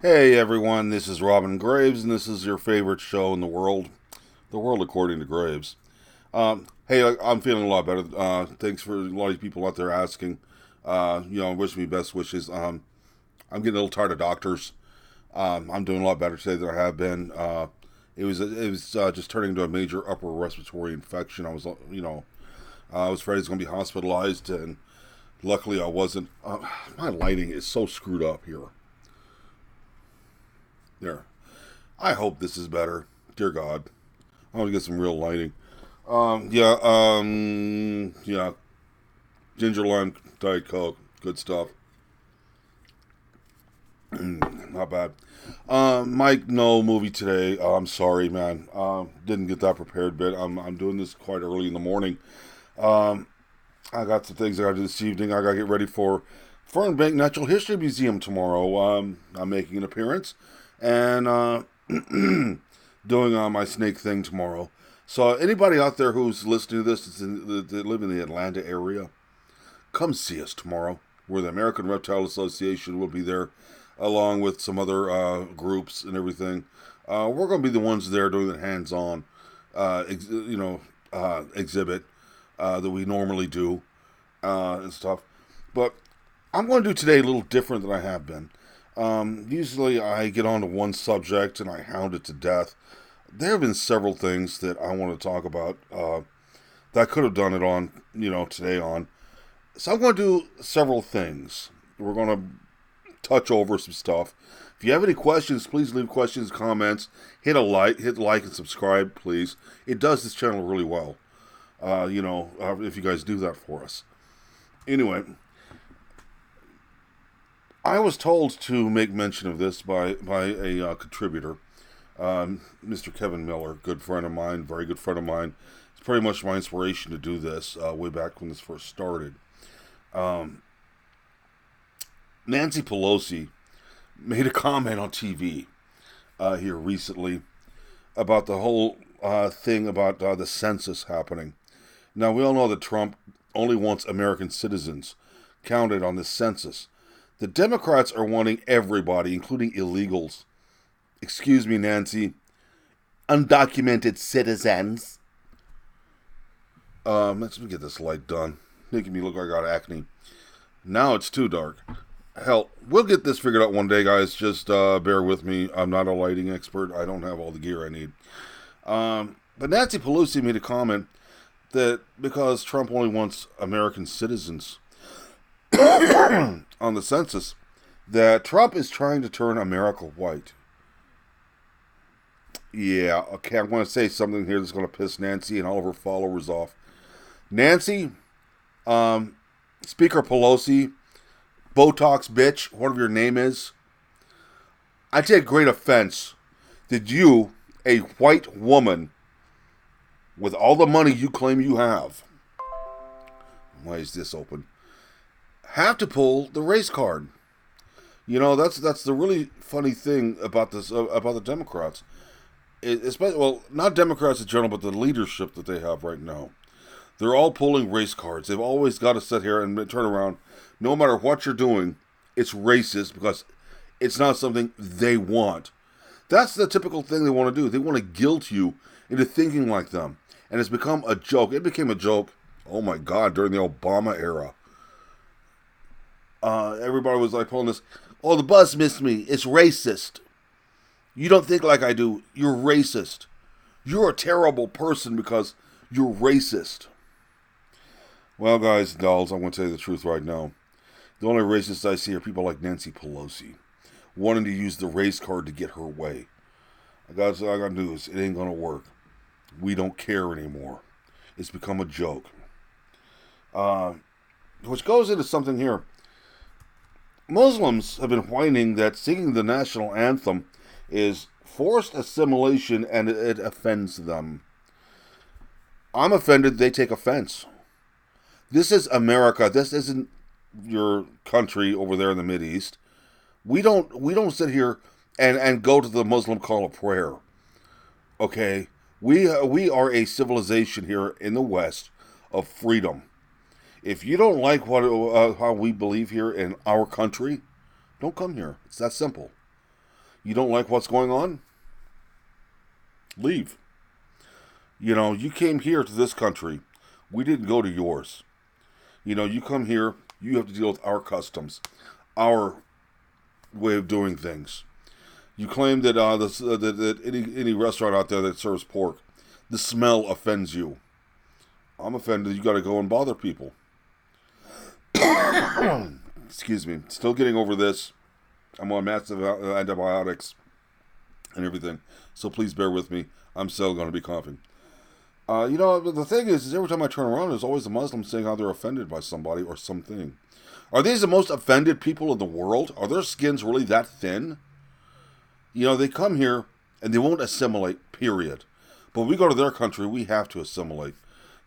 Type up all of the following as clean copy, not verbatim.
Hey everyone, this is Robin Graves, and this is your favorite show in the world according to Graves. Hey, I'm feeling a lot better. Thanks for a lot of people out there asking. Wish me best wishes. I'm getting a little tired of doctors. I'm doing a lot better today than I have been. It was just turning into a major upper respiratory infection. I was afraid I was going to be hospitalized, and luckily I wasn't. My lighting is so screwed up here. There. I hope this is better. Dear God. I want to get some real lighting. Yeah. Ginger lime, Diet Coke. Good stuff. Not bad. Mike, no movie today. I'm sorry, man. Didn't get that prepared bit. I'm doing this quite early in the morning. Um, I got some things I got to do this evening. I got to get ready for Fernbank Natural History Museum tomorrow. I'm making an appearance. And doing my snake thing tomorrow. So anybody out there who's listening to this that live in the Atlanta area, come see us tomorrow. Where the American Reptile Association will be there, along with some other groups and everything. We're going to be the ones there doing the hands-on, exhibit that we normally do and stuff. But I'm going to do today a little different than I have been. Usually I get on to one subject and I hound it to death. There have been several things that I want to talk about that I could have done it on, today on. So I'm going to do several things. We're going to touch over some stuff. If you have any questions, please leave questions, comments. Hit like and subscribe, please. It does this channel really well. If you guys do that for us. Anyway, I was told to make mention of this by a contributor, Mr. Kevin Miller, good friend of mine, very good friend of mine. It's pretty much my inspiration to do this way back when this first started. Nancy Pelosi made a comment on TV here recently about the whole thing about the census happening. Now, we all know that Trump only wants American citizens counted on this census. The Democrats are wanting everybody, including illegals. Excuse me, Nancy. Undocumented citizens. Let's get this light done. Making me look like I got acne. Now it's too dark. Hell, we'll get this figured out one day, guys. Just bear with me. I'm not a lighting expert. I don't have all the gear I need. But Nancy Pelosi made a comment that because Trump only wants American citizens on the census, that Trump is trying to turn America white. Yeah, okay, I'm going to say something here that's going to piss Nancy and all of her followers off. Nancy, Speaker Pelosi, Botox bitch, whatever your name is, I take great offense that you, a white woman, with all the money you claim you have, why is this open? Have to pull the race card. That's the really funny thing about this about the Democrats. Not Democrats in general, but the leadership that they have right now. They're all pulling race cards. They've always got to sit here and turn around. No matter what you're doing, it's racist because it's not something they want. That's the typical thing they want to do. They want to guilt you into thinking like them. And it's become a joke. It became a joke, oh my God, during the Obama era. Everybody was like pulling this, oh, the bus missed me. It's racist. You don't think like I do. You're racist. You're a terrible person because you're racist. Well, guys and dolls, I'm going to tell you the truth right now. The only racists I see are people like Nancy Pelosi, wanting to use the race card to get her way. I got news. It ain't going to work. We don't care anymore. It's become a joke. Which goes into something here. Muslims have been whining that singing the national anthem is forced assimilation and it offends them. I'm offended they take offense. This is America. This isn't your country over there in the Mideast. We don't sit here and go to the Muslim call of prayer. Okay? We are a civilization here in the West of freedom. If you don't like how we believe here in our country, don't come here. It's that simple. You don't like what's going on? Leave. You came here to this country. We didn't go to yours. You come here, you have to deal with our customs, our way of doing things. You claim that that any restaurant out there that serves pork, the smell offends you. I'm offended. You got to go and bother people. Excuse me. Still getting over this. I'm on massive antibiotics and everything. So please bear with me. I'm still going to be coughing. The thing is every time I turn around, there's always a Muslim saying how they're offended by somebody or something. Are these the most offended people in the world? Are their skins really that thin? They come here and they won't assimilate, period. But when we go to their country, we have to assimilate.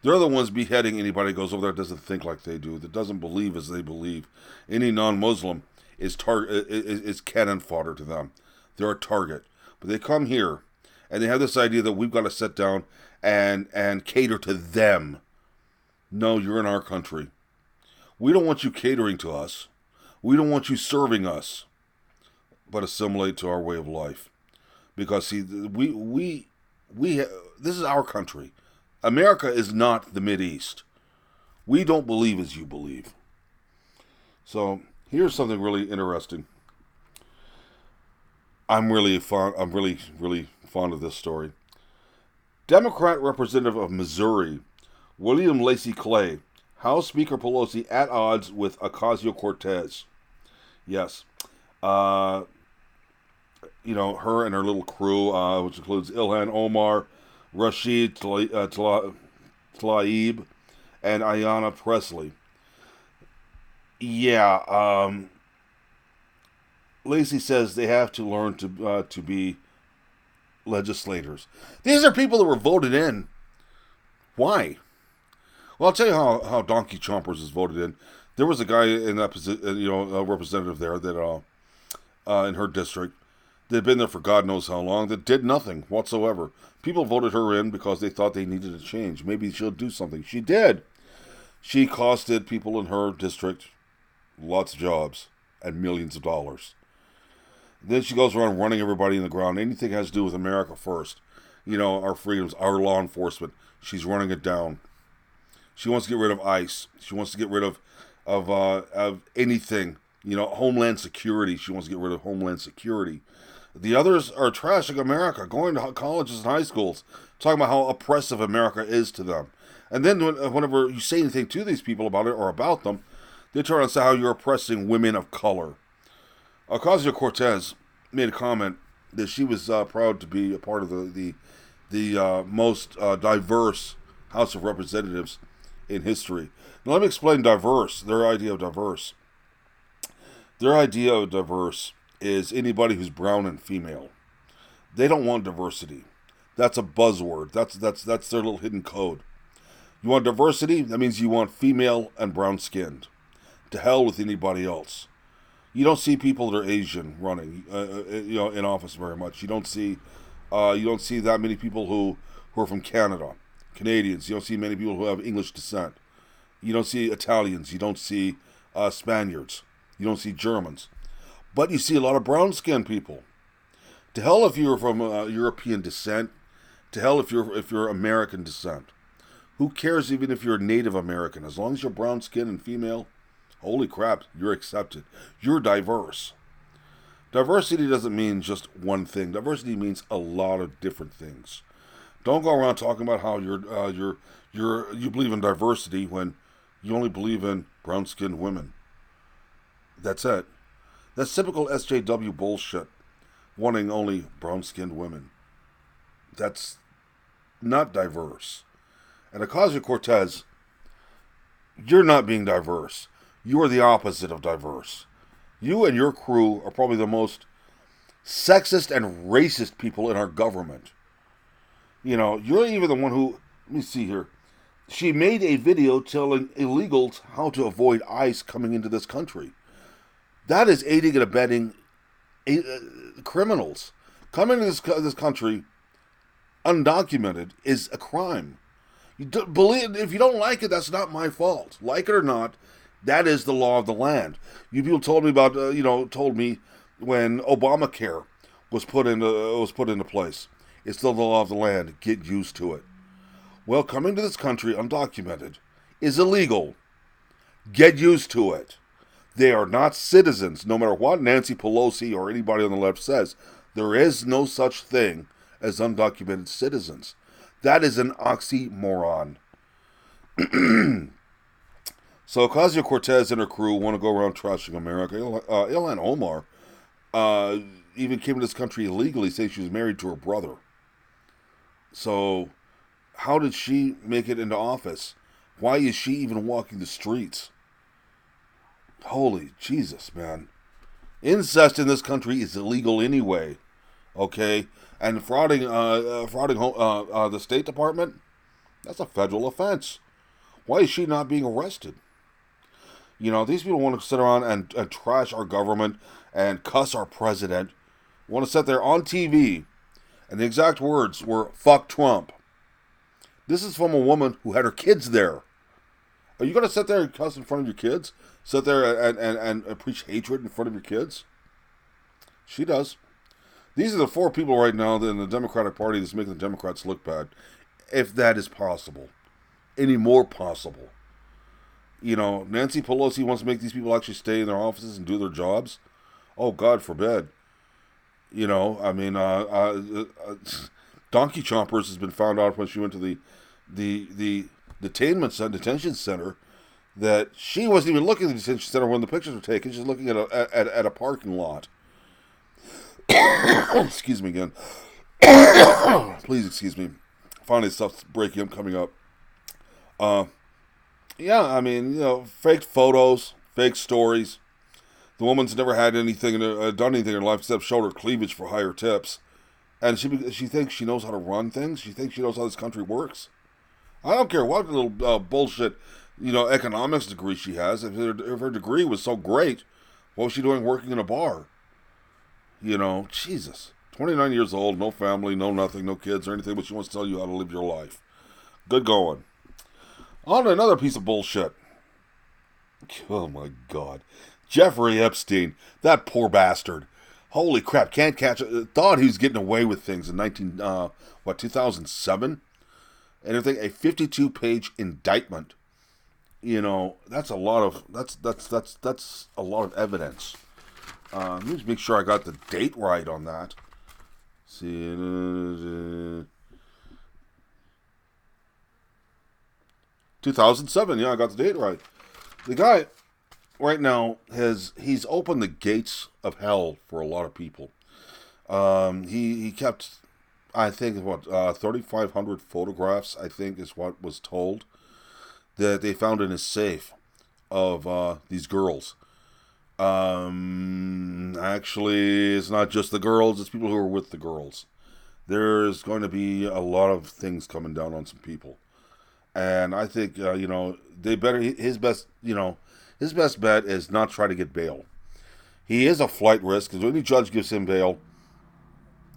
They're the ones beheading anybody who goes over there that doesn't think like they do, that doesn't believe as they believe. Any non-Muslim is cannon fodder to them. They're a target. But they come here and they have this idea that we've got to sit down and cater to them. No, you're in our country. We don't want you catering to us. We don't want you serving us. But assimilate to our way of life. Because, see, this is our country. America is not the Mideast. We don't believe as you believe. So, here's something really interesting. I'm really fond of this story. Democrat Representative of Missouri, William Lacey Clay, House Speaker Pelosi at odds with Ocasio-Cortez. Yes. Her and her little crew, which includes Ilhan Omar, Rashid Tlaib, and Ayanna Pressley. Yeah, Lacey says they have to learn to be legislators. These are people that were voted in. Why? Well, I'll tell you how Donkey Chompers is voted in. There was a guy in that position, a representative there that in her district that had been there for God knows how long, that did nothing whatsoever. People voted her in because they thought they needed a change. Maybe she'll do something. She did. She costed people in her district lots of jobs and millions of dollars. Then she goes around running everybody in the ground. Anything that has to do with America first. Our freedoms, our law enforcement. She's running it down. She wants to get rid of ICE. She wants to get rid of anything. Homeland Security. She wants to get rid of Homeland Security. The others are trashing America, going to colleges and high schools, talking about how oppressive America is to them. And then whenever you say anything to these people about it or about them, they turn and say how you're oppressing women of color. Ocasio-Cortez made a comment that she was proud to be a part of the most diverse House of Representatives in history. Now let me explain diverse, their idea of diverse. Their idea of diverse is anybody who's brown and female. They don't want diversity. That's a buzzword. That's their little hidden code. You want diversity? That means you want female and brown-skinned. To hell with anybody else. You don't see people that are Asian running, in office very much. You don't see that many people who are from Canada, Canadians. You don't see many people who have English descent. You don't see Italians. You don't see Spaniards. You don't see Germans. But you see a lot of brown-skinned people. To hell if you're from European descent. To hell if you're American descent. Who cares even if you're Native American? As long as you're brown-skinned and female, holy crap, you're accepted. You're diverse. Diversity doesn't mean just one thing. Diversity means a lot of different things. Don't go around talking about how you believe in diversity when you only believe in brown-skinned women. That's it. That's typical SJW bullshit, wanting only brown-skinned women. That's not diverse. And Ocasio-Cortez, you're not being diverse. You are the opposite of diverse. You and your crew are probably the most sexist and racist people in our government. You're even the one who, let me see here, she made a video telling illegals how to avoid ICE coming into this country. That is aiding and abetting criminals. Coming into this country undocumented is a crime. If you don't like it, that's not my fault. Like it or not, that is the law of the land. You people told me when Obamacare was put into place. It's still the law of the land. Get used to it. Well, coming to this country undocumented is illegal. Get used to it. They are not citizens, no matter what Nancy Pelosi or anybody on the left says. There is no such thing as undocumented citizens. That is an oxymoron. So Ocasio-Cortez and her crew want to go around trashing America. Ilhan Omar even came to this country illegally, saying she was married to her brother. So how did she make it into office? Why is she even walking the streets? Holy Jesus, man. Incest in this country is illegal anyway. Okay? And frauding the State Department, that's a federal offense. Why is she not being arrested? You know, these people want to sit around and trash our government and cuss our president. Want to sit there on TV, and the exact words were, "Fuck Trump." This is from a woman who had her kids there. Are you going to sit there and cuss in front of your kids? Sit there and preach hatred in front of your kids? She does. These are the four people right now in the Democratic Party that's making the Democrats look bad. If that is possible. Any more possible. You know, Nancy Pelosi wants to make these people actually stay in their offices and do their jobs. Oh, God forbid. You know, I mean, Donkey Chompers has been found out when she went to the detention center that she wasn't even looking at the detention center when the pictures were taken. She's looking at a parking lot. Excuse me again. Please excuse me. Finally, stuff's breaking up, coming up. Yeah, I mean, you know, fake photos, fake stories. The woman's never had anything, done anything in her life except show her cleavage for higher tips. And she thinks she knows how to run things. She thinks she knows how this country works. I don't care what little bullshit, you know, economics degree she has. If her degree was so great, what was she doing working in a bar? You know, Jesus. 29 years old, no family, no nothing, no kids or anything, but she wants to tell you how to live your life. Good going. On to another piece of bullshit. Oh my God. Jeffrey Epstein. That poor bastard. Holy crap, can't catch it. Thought he was getting away with things in 2007? And everything, a 52-page indictment. You know, that's a lot of a lot of evidence. Let me just make sure I got the date right on that. See, 2007. Yeah, I got the date right. The guy right now he's opened the gates of hell for a lot of people. He kept, I think, 3,500 photographs, I think is what was told, that they found in his safe of these girls. Actually, it's not just the girls, it's people who are with the girls. There's going to be a lot of things coming down on some people. And I think, you know, his best bet is not try to get bail. He is a flight risk, because when any judge gives him bail,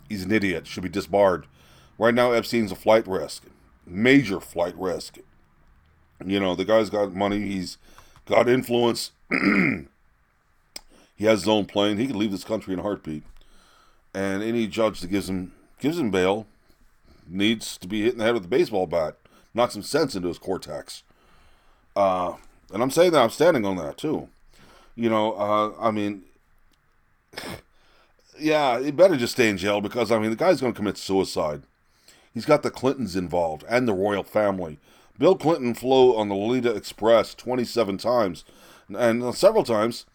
he's an idiot, should be disbarred. Right now, Epstein's a flight risk. Major flight risk. You know, the guy's got money, he's got influence. He has his own plane. He can leave this country in a heartbeat. And any judge that gives him bail needs to be hit in the head with a baseball bat. Knock some sense into his cortex. And I'm saying that, I'm standing on that too. You know, I mean, yeah, he better just stay in jail because, I mean, the guy's going to commit suicide. He's got the Clintons involved and the royal family. Bill Clinton flew on the Lolita Express 27 times. And several times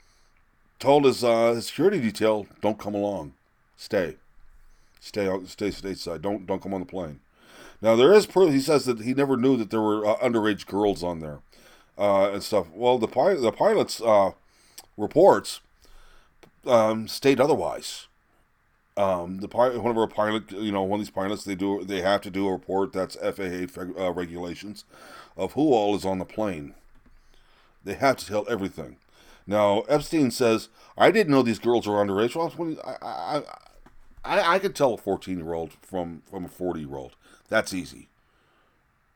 told his security detail, don't come along. Stay stateside. Don't come on the plane. Now, there is proof. He says that he never knew that there were underage girls on there and stuff. Well, the pilot's reports state otherwise. Whenever a pilot, you know, one of these pilots, they have to do a report. That's FAA regulations of who all is on the plane. They have to tell everything. Now, Epstein says, I didn't know these girls were underage. Well, I could tell a 14-year-old from a 40-year-old. That's easy.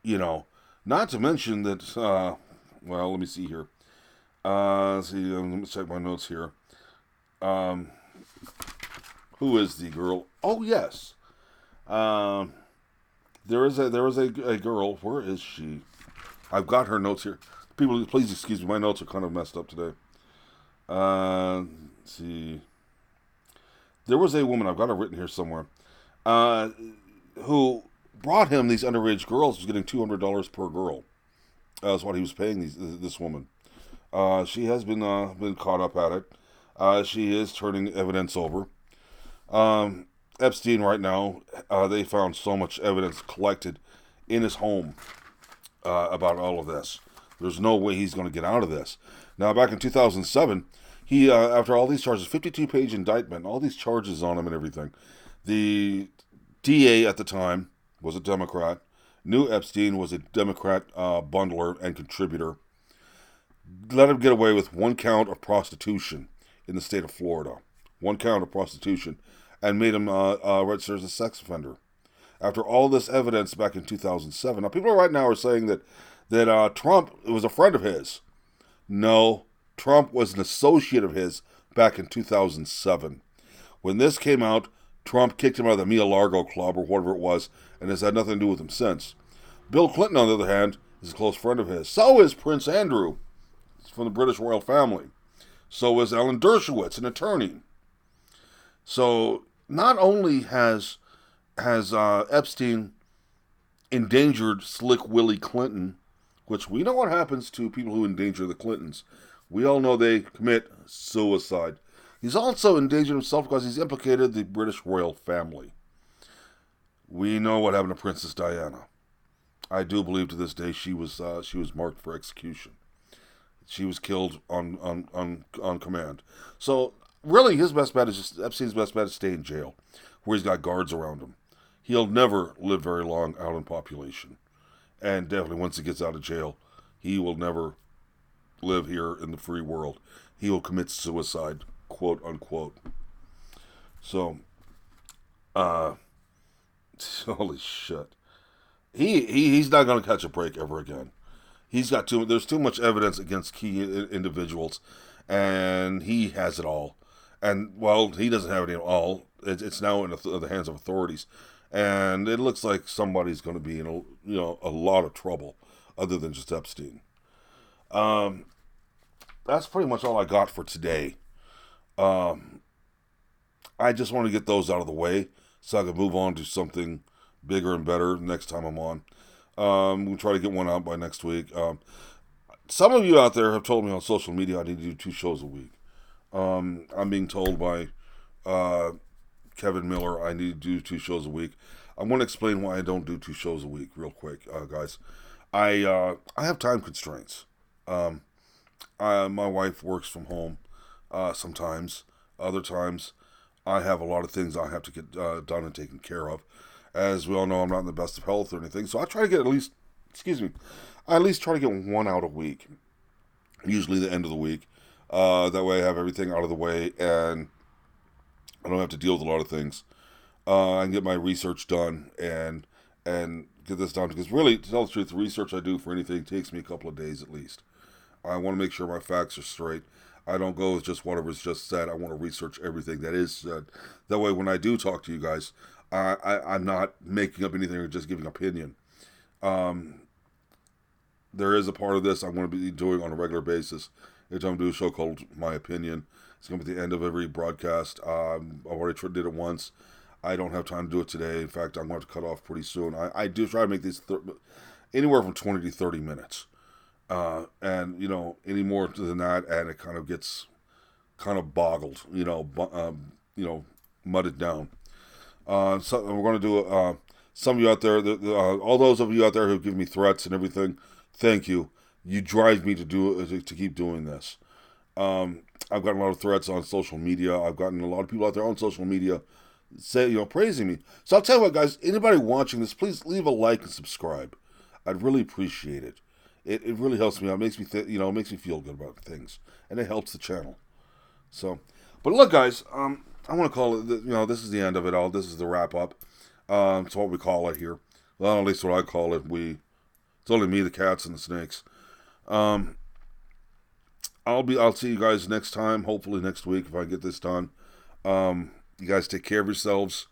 You know, not to mention that, well, let me see here. Let me check my notes here. Who is the girl? Oh yes. Um, there is a girl. Where is she? I've got her notes here. People, please excuse me. My notes are kind of messed up today. Let's see. There was a woman. I've got it written here somewhere. Uh, who brought him these underage girls? Was getting $200 per girl. That's what he was paying this woman. She has been caught up at it. She is turning evidence over. Epstein right now, they found so much evidence collected in his home about all of this. There's no way he's going to get out of this. Now, back in 2007, he, after all these charges, 52-page indictment, all these charges on him and everything, the DA at the time was a Democrat, knew Epstein was a Democrat bundler and contributor, let him get away with one count of prostitution in the state of Florida. One count of prostitution, and made him register as a sex offender. After all this evidence back in 2007. Now, people right now are saying that Trump was a friend of his. No, Trump was an associate of his back in 2007. When this came out, Trump kicked him out of the Mar-a-Lago club or whatever it was, and has had nothing to do with him since. Bill Clinton, on the other hand, is a close friend of his. So is Prince Andrew, from the British royal family. So is Alan Dershowitz, an attorney. So not only has Epstein endangered Slick Willie Clinton, which we know what happens to people who endanger the Clintons. We all know they commit suicide. He's also endangered himself because he's implicated the British royal family. We know what happened to Princess Diana. I do believe to this day she was marked for execution. She was killed on command. So really, his best bet is just Epstein's best bet is stay in jail, where he's got guards around him. He'll never live very long out in population, and definitely once he gets out of jail, he will never live here in the free world. He will commit suicide, quote unquote. So, holy shit, he's not going to catch a break ever again. There's too much evidence against key individuals, and he has it all. And, well, he doesn't have it at all. It's now in the hands of authorities. And it looks like somebody's going to be in a lot of trouble other than just Epstein. That's pretty much all I got for today. I just want to get those out of the way so I can move on to something bigger and better next time I'm on. We'll try to get one out by next week. Some of you out there have told me on social media I need to do 2 shows a week. I'm being told by Kevin Miller I need to do 2 shows a week. I'm going to explain why I don't do 2 shows a week real quick, guys. I have time constraints. My wife works from home sometimes. Other times I have a lot of things I have to get done and taken care of. As we all know, I'm not in the best of health or anything, so I try to get I at least try to get 1 out a week, usually the end of the week. That way I have everything out of the way, and I don't have to deal with a lot of things. I can get my research done and get this done, because really, to tell the truth, the research I do for anything takes me a couple of days at least. I want to make sure my facts are straight. I don't go with just whatever's just said. I want to research everything that is said. That way, when I do talk to you guys, I'm not making up anything or just giving opinion. There is a part of this I'm going to be doing on a regular basis. Every time I do a show called My Opinion, it's going to be at the end of every broadcast. I already did it once. I don't have time to do it today. In fact, I'm going to have to cut off pretty soon. I do try to make these anywhere from 20 to 30 minutes. And, any more than that, and it kind of gets boggled, mudded down. So we're going to do, some of you out there, all those of you out there who give me threats and everything, thank you. You drive me to keep doing this. I've gotten a lot of threats on social media. I've gotten a lot of people out there on social media praising me. So I'll tell you what, guys, anybody watching this, please leave a like and subscribe. I'd really appreciate it. It really helps me out. It makes me makes me feel good about things, and it helps the channel. So, but look, guys, I want to call it. This is the end of it all. This is the wrap up. It's what we call it here. Well, at least what I call it. It's only me, the cats, and the snakes. I'll see you guys next time. Hopefully next week if I get this done. You guys take care of yourselves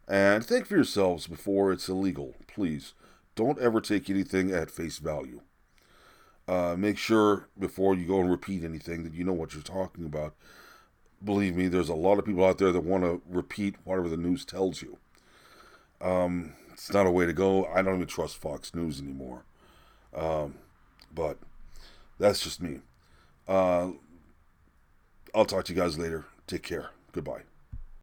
and think for yourselves before it's illegal. Please don't ever take anything at face value. Make sure before you go and repeat anything that you know what you're talking about. Believe me, there's a lot of people out there that want to repeat whatever the news tells you. It's not a way to go. I don't even trust Fox News anymore. But that's just me. I'll talk to you guys later. Take care. Goodbye.